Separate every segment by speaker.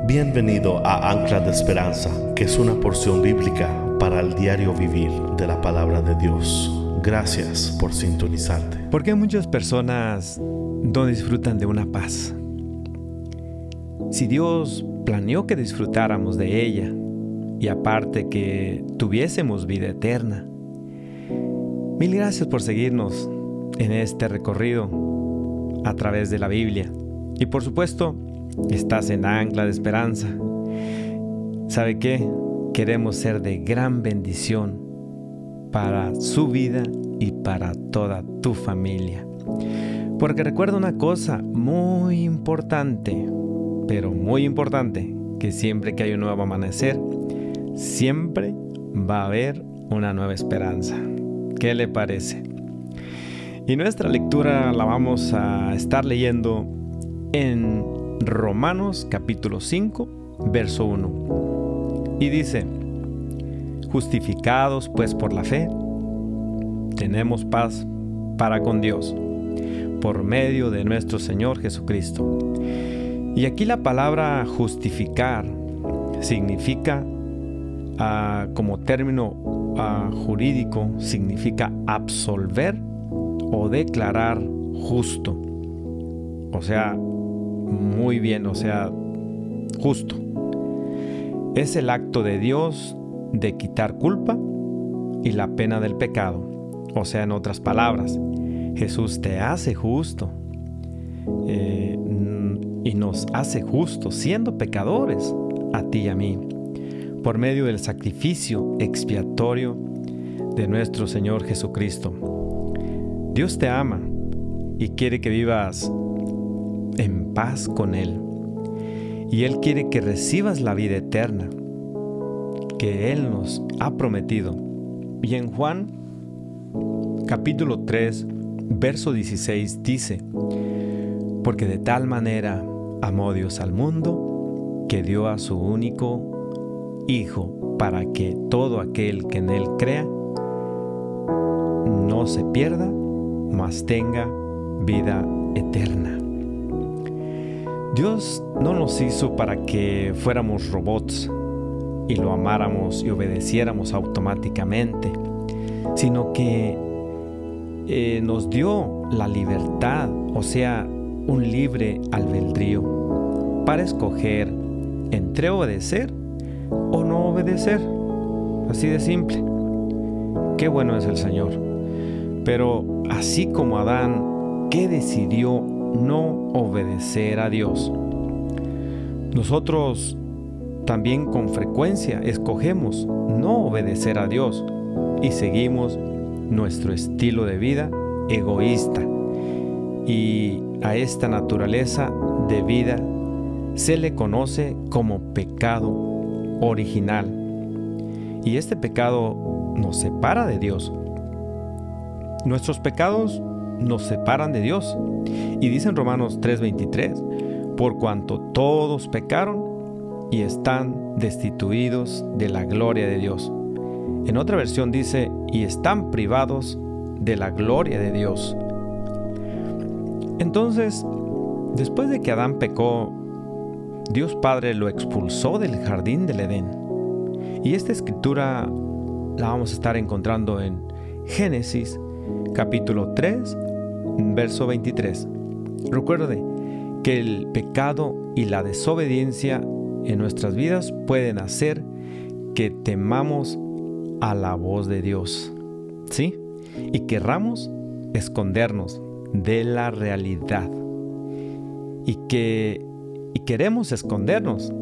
Speaker 1: Bienvenido a Ancla de Esperanza, que es una porción bíblica para el diario vivir de la palabra de Dios. Gracias por sintonizarte.
Speaker 2: ¿Por qué muchas personas no disfrutan de una paz? Si Dios planeó que disfrutáramos de ella, y aparte que tuviésemos vida eterna, mil gracias por seguirnos en este recorrido a través de la Biblia. Y por supuesto, estás en Ancla de Esperanza. ¿Sabe qué? Queremos ser de gran bendición para su vida y para toda tu familia. Porque recuerda una cosa muy importante, pero muy importante, que siempre que hay un nuevo amanecer, siempre va a haber una nueva esperanza. ¿Qué le parece? Y nuestra lectura la vamos a estar leyendo en Romanos capítulo 5, verso 1. Y dice: justificados pues por la fe, tenemos paz para con Dios, por medio de nuestro Señor Jesucristo. Y aquí la palabra justificar significa, como término jurídico, significa absolver o declarar justo. O sea, muy bien, o sea, justo. Es el acto de Dios de quitar culpa y la pena del pecado. O sea, en otras palabras, Jesús te hace justo y nos hace justos siendo pecadores a ti y a mí, por medio del sacrificio expiatorio de nuestro Señor Jesucristo. Dios te ama y quiere que vivas en paz con Él. Y Él quiere que recibas la vida eterna que Él nos ha prometido. Y en Juan capítulo 3, verso 16 dice: porque de tal manera amó Dios al mundo, que dio a su único Hijo, para que todo aquel que en Él crea no se pierda, mas tenga vida eterna. Dios no nos hizo para que fuéramos robots y lo amáramos y obedeciéramos automáticamente, sino que nos dio la libertad, o sea, un libre albedrío para escoger entre obedecer o no obedecer. Así de simple. Qué bueno es el Señor. Pero así como Adán, que decidió no obedecer a Dios, nosotros también con frecuencia escogemos no obedecer a Dios y seguimos nuestro estilo de vida egoísta. Y a esta naturaleza de vida se le conoce como pecado original. Y este pecado nos separa de Dios. Nuestros pecados nos separan de Dios. Y dice en Romanos 3:23: por cuanto todos pecaron y están destituidos de la gloria de Dios. En otra versión dice: y están privados de la gloria de Dios. Entonces, después de que Adán pecó, Dios Padre lo expulsó del jardín del Edén. Y esta escritura la vamos a estar encontrando en Génesis capítulo 3, verso 23. Recuerde que el pecado y la desobediencia en nuestras vidas pueden hacer que temamos a la voz de Dios, ¿sí? Y querramos escondernos de la realidad. Y queremos escondernos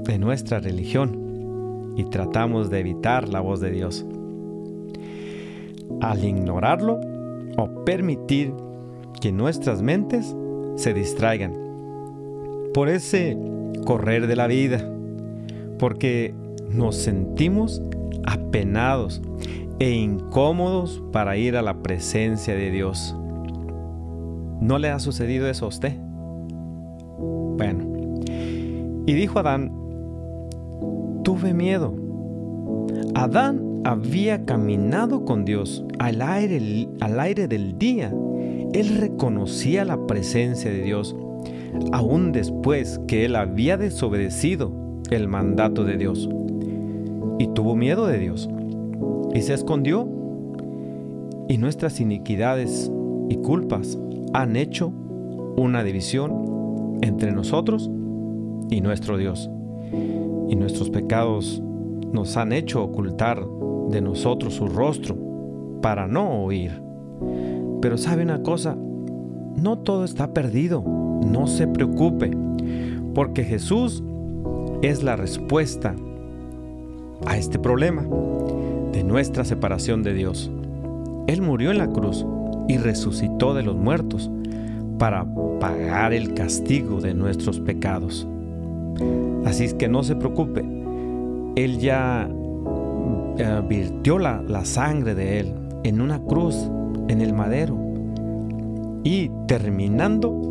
Speaker 2: de nuestra religión y tratamos de evitar la voz de Dios. Al ignorarlo o permitir que nuestras mentes se distraigan por ese correr de la vida, porque nos sentimos apenados e incómodos para ir a la presencia de Dios. ¿No le ha sucedido eso a usted? Bueno, y dijo Adán: tuve miedo. Adán había caminado con Dios al aire del día. Él reconocía la presencia de Dios. aún después que él había desobedecido el mandato de Dios. Y tuvo miedo de Dios. Y se escondió. Y nuestras iniquidades y culpas han hecho una división entre nosotros y nuestro Dios. Y nuestros pecados nos han hecho ocultar de nosotros su rostro para no oír. Pero ¿sabe una cosa? No todo está perdido. No se preocupe, porque Jesús es la respuesta a este problema de nuestra separación de Dios. Él murió en la cruz y resucitó de los muertos para pagar el castigo de nuestros pecados. Así es que no se preocupe. Él ya virtió la sangre de Él en una cruz, en el madero, y terminando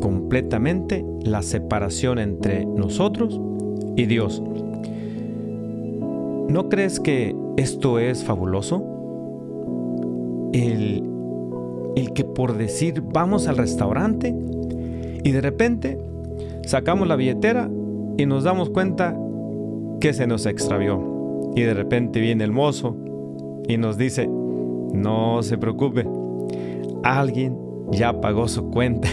Speaker 2: completamente la separación entre nosotros y Dios. ¿No crees que esto es fabuloso? El que por decir vamos al restaurante y de repente sacamos la billetera y nos damos cuenta que se nos extravió. Y de repente viene el mozo y nos dice, no se preocupe, alguien ya pagó su cuenta.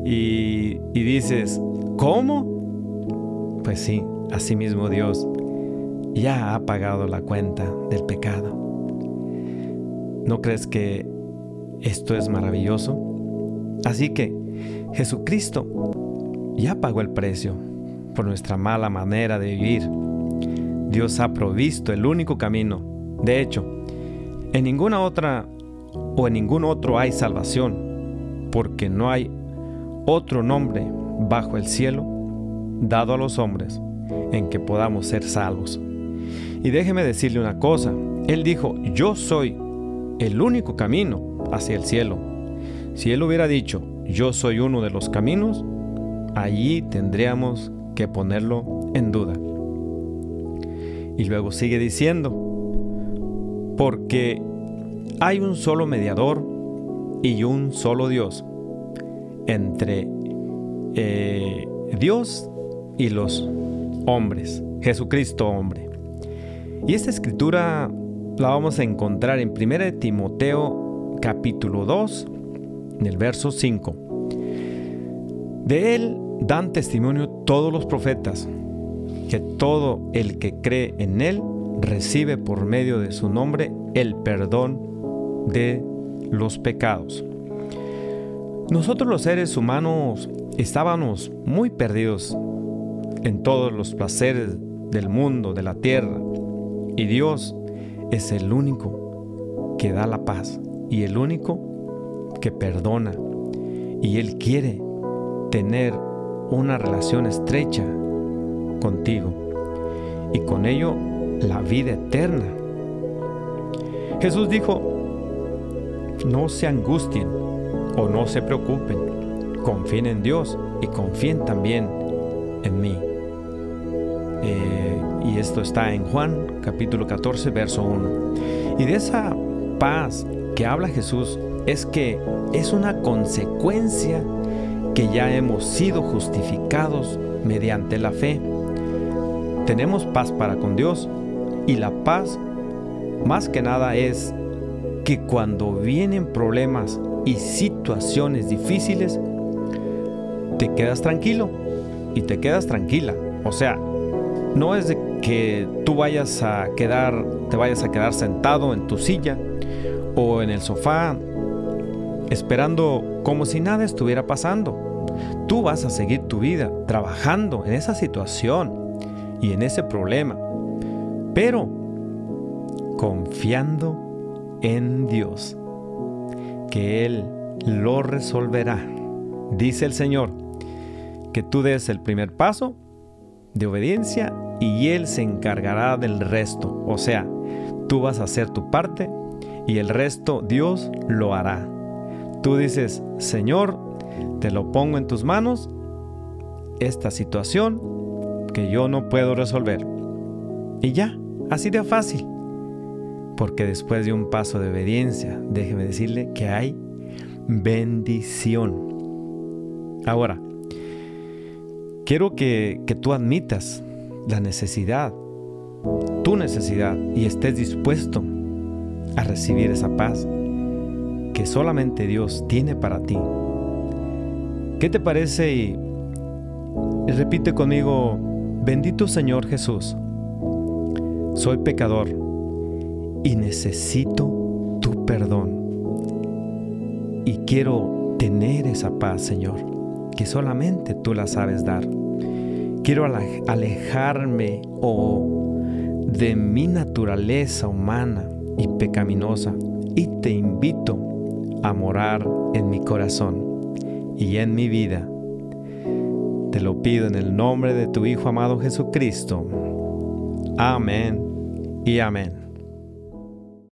Speaker 2: Y dices, ¿cómo? Pues sí, así mismo Dios ya ha pagado la cuenta del pecado. ¿No crees que esto es maravilloso? Así que Jesucristo ya pagó el precio por nuestra mala manera de vivir. Dios ha provisto el único camino. De hecho, en ningún otro hay salvación, porque no hay otro nombre bajo el cielo dado a los hombres en que podamos ser salvos. Y déjeme decirle una cosa. Él dijo, yo soy el único camino hacia el cielo. Si Él hubiera dicho, yo soy uno de los caminos, allí tendríamos que ponerlo en duda. Y luego sigue diciendo, porque hay un solo mediador y un solo Dios entre Dios y los hombres, Jesucristo hombre. Y esta escritura la vamos a encontrar en 1 Timoteo capítulo 2, en el verso 5. De él dan testimonio todos los profetas, que todo el que cree en él recibe por medio de su nombre el perdón de los pecados. Nosotros los seres humanos estábamos muy perdidos en todos los placeres del mundo, de la tierra, y Dios es el único que da la paz y el único que perdona, y Él quiere tener una relación estrecha contigo y con ello la vida eterna. Jesús dijo, no se angustien o no se preocupen, confíen en Dios y confíen también en mí. Y esto está en Juan capítulo 14 verso 1. Y de esa paz que habla Jesús es que es una consecuencia que ya hemos sido justificados mediante la fe. Tenemos paz para con Dios, y la paz más que nada es que cuando vienen problemas y situaciones difíciles, te quedas tranquilo y te quedas tranquila. O sea, no es de que tú te vayas a quedar sentado en tu silla o en el sofá esperando como si nada estuviera pasando. Tú vas a seguir tu vida trabajando en esa situación y en ese problema, pero confiando en Dios, que Él lo resolverá. Dice el Señor que tú des el primer paso de obediencia y Él se encargará del resto. O sea, tú vas a hacer tu parte y el resto Dios lo hará. Tú dices, Señor, te lo pongo en tus manos, esta situación que yo no puedo resolver. Y ya, así de fácil. Porque después de un paso de obediencia, déjeme decirle que hay bendición. Ahora, quiero que tú admitas la necesidad, tu necesidad, y estés dispuesto a recibir esa paz que solamente Dios tiene para ti. ¿Qué te parece? Y repite conmigo: bendito Señor Jesús, soy pecador y necesito tu perdón. Y quiero tener esa paz, Señor, que solamente tú la sabes dar. Quiero alejarme de mi naturaleza humana y pecaminosa, y te invito a morar en mi corazón y en mi vida. Te lo pido en el nombre de tu Hijo amado Jesucristo. Amén y amén.